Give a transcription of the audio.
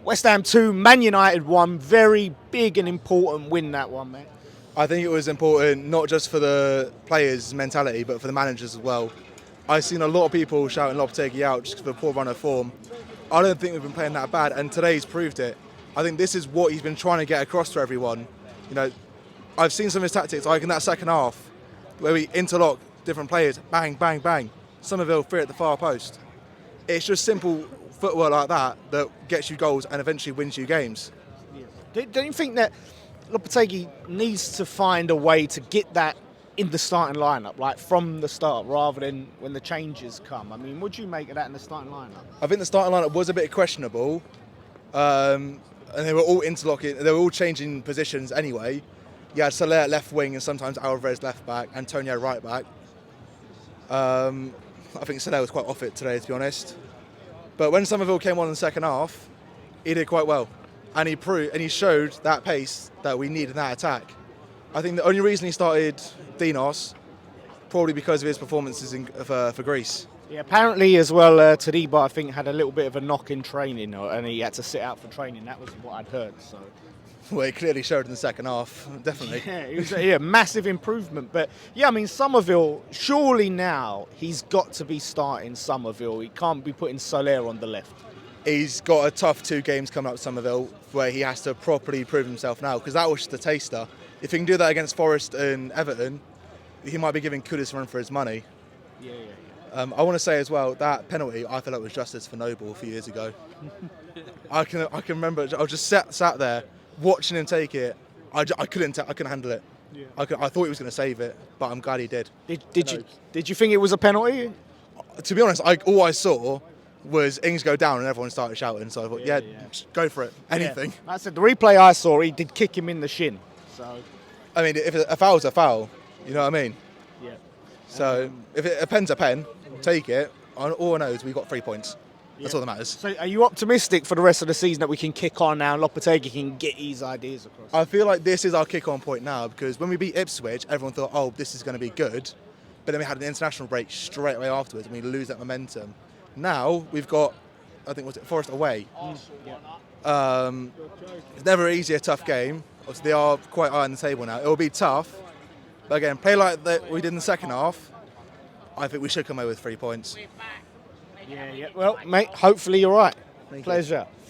West Ham 2, Man United 1. Very big and important win, that one, mate. I think it was important not just for the players' mentality, but for the managers as well. I've seen a lot of people shouting Lopetegui out just for the poor run of form. I don't think we've been playing that bad, and today's proved it. I think this is what he's been trying to get across to everyone. You know, I've seen some of his tactics, like in that second half, where we interlock different players, bang, bang, bang. Somerville free at the far post. It's just simple footwork like that that gets you goals and eventually wins you games. Don't you think that Lopetegui needs to find a way to get that in the starting lineup, like from the start, rather than when the changes come? I mean, what do you make of that in the starting lineup? I think the starting lineup was a bit questionable, and they were all interlocking. They were all changing positions anyway. You had Soler at left wing and sometimes Alvarez left back, Antonio right back. I think Soler was quite off it today, to be honest. But when Somerville came on in the second half, he did quite well, and he showed that pace that we need in that attack. I think the only reason he started Dinos, probably because of his performances for Greece. Yeah, apparently as well, Tadiba, I think, had a little bit of a knock in training, and he had to sit out for training. That was what I'd heard. So. Well, it clearly showed in the second half, definitely. Yeah, it was a massive improvement. But yeah, I mean, Somerville, surely now he's got to be starting Somerville. He can't be putting Soler on the left. He's got a tough 2 games coming up at Somerville where he has to properly prove himself now, because that was just a taster. If he can do that against Forest and Everton, he might be giving Kudus a run for his money. Yeah. I want to say as well, that penalty, I feel like was justice for Noble a few years ago. I can remember, I was just sat there watching him take it. I couldn't handle it. Yeah. I thought he was going to save it, but I'm glad he did. Did you think it was a penalty? To be honest, all I saw was Ings go down and everyone started shouting. So I thought, yeah. Go for it. Anything. Yeah. I said the replay I saw, he did kick him in the shin. So, I mean, if a foul's a foul, you know what I mean? Yeah. So if a pen's a pen, take it. All I know is we got 3 points. That's all that matters. So are you optimistic for the rest of the season that we can kick on now and Lopetegui can get his ideas across? I feel like this is our kick-on point now, because when we beat Ipswich, everyone thought, oh, this is going to be good. But then we had an international break straight away afterwards and we lose that momentum. Now we've got, I think, was it Forest away? It's never easy, a tough game. Obviously, they are quite high on the table now. It will be tough. But again, play like we did in the second half, I think we should come away with 3 points. Yeah. Well, mate, hopefully you're right. Thank you. Pleasure.